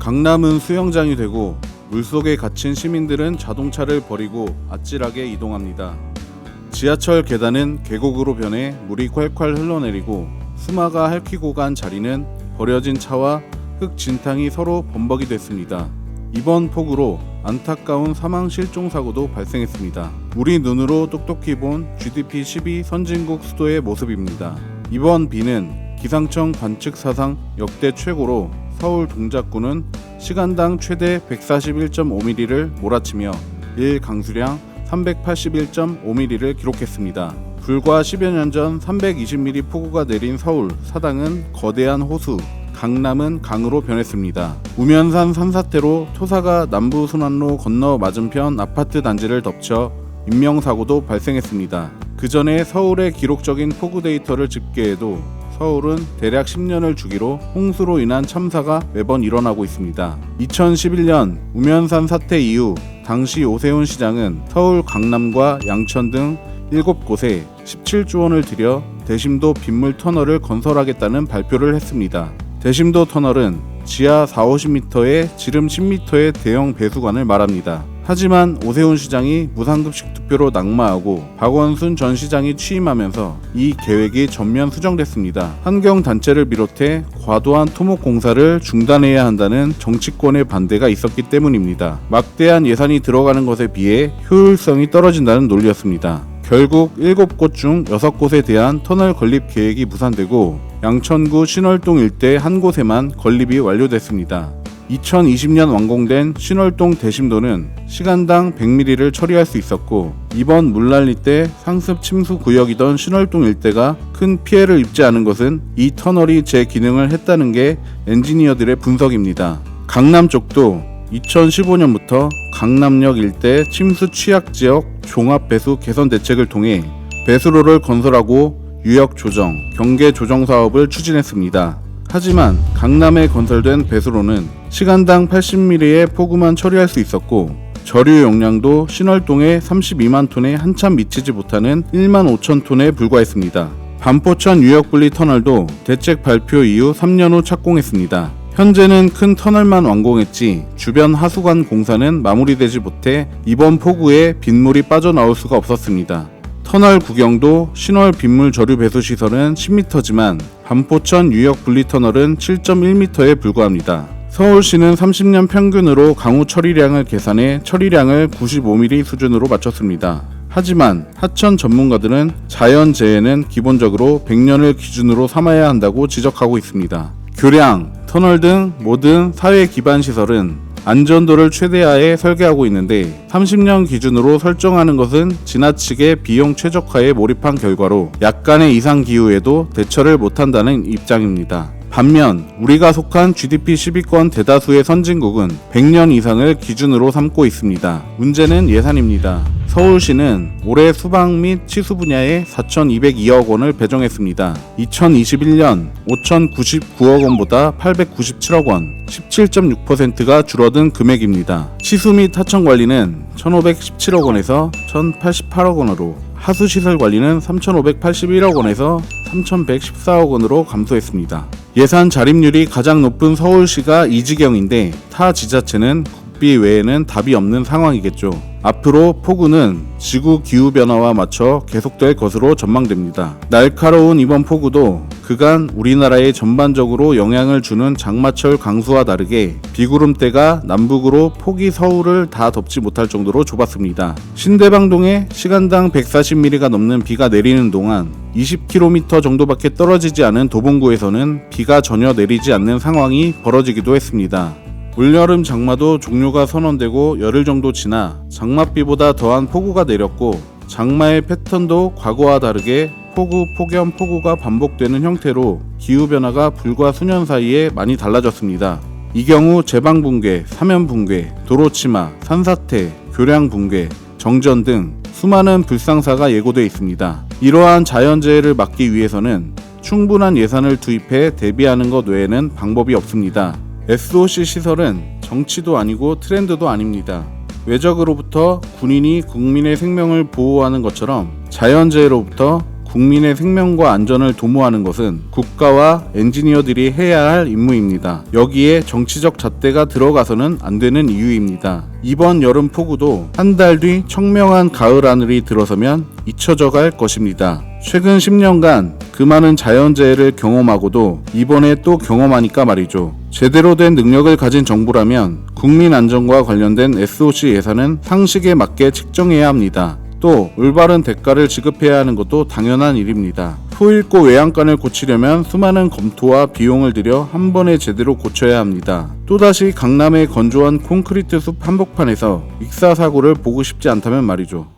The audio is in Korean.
강남은 수영장이 되고 물속에 갇힌 시민들은 자동차를 버리고 아찔하게 이동합니다. 지하철 계단은 계곡으로 변해 물이 콸콸 흘러내리고 수마가 핥히고 간 자리는 버려진 차와 흙 진탕이 서로 범벅이 됐습니다. 이번 폭우로 안타까운 사망 실종 사고도 발생했습니다. 우리 눈으로 똑똑히 본 GDP 10위 선진국 수도의 모습입니다. 이번 비는 기상청 관측 사상 역대 최고로 서울 동작구는 시간당 최대 141.5mm를 몰아치며 1강수량 381.5mm를 기록했습니다. 불과 10여 년 전 320mm 폭우가 내린 서울 사당은 거대한 호수, 강남은 강으로 변했습니다. 우면산 산사태로 토사가 남부 순환로 건너 맞은편 아파트 단지를 덮쳐 인명사고도 발생했습니다. 그 전에 서울의 기록적인 폭우 데이터를 집계해도 서울은 대략 10년을 주기로 홍수로 인한 참사가 매번 일어나고 있습니다. 2011년 우면산 사태 이후 당시 오세훈 시장은 서울 강남과 양천 등 7곳에 17조 원을 들여 대심도 빗물 터널을 건설하겠다는 발표를 했습니다. 대심도 터널은 지하 40-50m에 지름 10m의 대형 배수관을 말합니다. 하지만 오세훈 시장이 무상급식 투표로 낙마하고 박원순 전 시장이 취임하면서 이 계획이 전면 수정됐습니다. 환경단체를 비롯해 과도한 토목 공사를 중단해야 한다는 정치권의 반대가 있었기 때문입니다. 막대한 예산이 들어가는 것에 비해 효율성이 떨어진다는 논리였습니다. 결국 7곳 중 6곳에 대한 터널 건립 계획이 무산되고 양천구 신월동 일대 한 곳에만 건립이 완료됐습니다. 2020년 완공된 신월동 대심도는 시간당 100mm를 처리할 수 있었고 이번 물난리 때 상습 침수 구역이던 신월동 일대가 큰 피해를 입지 않은 것은 이 터널이 제 기능을 했다는 게 엔지니어들의 분석입니다. 강남 쪽도 2015년부터 강남역 일대 침수 취약지역 종합배수 개선 대책을 통해 배수로를 건설하고 유역 조정, 경계 조정 사업을 추진했습니다. 하지만 강남에 건설된 배수로는 시간당 80mm의 폭우만 처리할 수 있었고 저류 용량도 신월동의 32만 톤에 한참 미치지 못하는 1만 5천 톤에 불과했습니다. 반포천 유역분리 터널도 대책 발표 이후 3년 후 착공했습니다. 현재는 큰 터널만 완공했지 주변 하수관 공사는 마무리되지 못해 이번 폭우에 빗물이 빠져나올 수가 없었습니다. 터널 구경도 신월 빗물 저류 배수 시설은 10m지만 반포천 유역 분리터널은 7.1m에 불과합니다. 서울시는 30년 평균으로 강우 처리량을 계산해 처리량을 95mm 수준으로 맞췄습니다. 하지만 하천 전문가들은 자연재해는 기본적으로 100년을 기준으로 삼아야 한다고 지적하고 있습니다. 교량, 터널 등 모든 사회 기반 시설은 안전도를 최대화해 설계하고 있는데 30년 기준으로 설정하는 것은 지나치게 비용 최적화에 몰입한 결과로 약간의 이상 기후에도 대처를 못한다는 입장입니다. 반면 우리가 속한 GDP 10위권 대다수의 선진국은 100년 이상을 기준으로 삼고 있습니다. 문제는 예산입니다. 서울시는 올해 수방 및 치수 분야에 4,202억 원을 배정했습니다. 2021년 5,099억 원보다 897억 원, 17.6%가 줄어든 금액입니다. 치수 및 하천 관리는 1,517억 원에서 1,088억 원으로, 하수시설 관리는 3,581억 원에서 3,114억 원으로 감소했습니다. 예산 자립률이 가장 높은 서울시가 이 지경인데 타 지자체는 국비 외에는 답이 없는 상황이겠죠. 앞으로 폭우는 지구 기후변화와 맞춰 계속될 것으로 전망됩니다. 날카로운 이번 폭우도 그간 우리나라에 전반적으로 영향을 주는 장마철 강수와 다르게 비구름대가 남북으로 폭이 서울을 다 덮지 못할 정도로 좁았습니다. 신대방동에 시간당 140mm가 넘는 비가 내리는 동안 20km 정도밖에 떨어지지 않은 도봉구에서는 비가 전혀 내리지 않는 상황이 벌어지기도 했습니다. 올여름 장마도 종료가 선언되고 열흘 정도 지나 장맛비보다 더한 폭우가 내렸고 장마의 패턴도 과거와 다르게 폭우, 폭염, 폭우가 반복되는 형태로 기후변화가 불과 수년 사이에 많이 달라졌습니다. 이 경우 제방붕괴, 사면붕괴, 도로치마, 산사태, 교량붕괴, 정전 등 수많은 불상사가 예고되어 있습니다. 이러한 자연재해를 막기 위해서는 충분한 예산을 투입해 대비하는 것 외에는 방법이 없습니다. SOC 시설은 정치도 아니고 트렌드도 아닙니다. 외적으로부터 군인이 국민의 생명을 보호하는 것처럼 자연재해로부터 국민의 생명과 안전을 도모하는 것은 국가와 엔지니어들이 해야 할 임무입니다. 여기에 정치적 잣대가 들어가서는 안 되는 이유입니다. 이번 여름 폭우도 한 달 뒤 청명한 가을 하늘이 들어서면 잊혀져 갈 것입니다. 최근 10년간 그 많은 자연재해를 경험하고도 이번에 또 경험하니까 말이죠. 제대로 된 능력을 가진 정부라면 국민 안전과 관련된 SOC 예산은 상식에 맞게 책정해야 합니다. 또 올바른 대가를 지급해야 하는 것도 당연한 일입니다. 소잃고 외양간을 고치려면 수많은 검토와 비용을 들여 한 번에 제대로 고쳐야 합니다. 또다시 강남의 건조한 콘크리트 숲 한복판에서 익사사고를 보고 싶지 않다면 말이죠.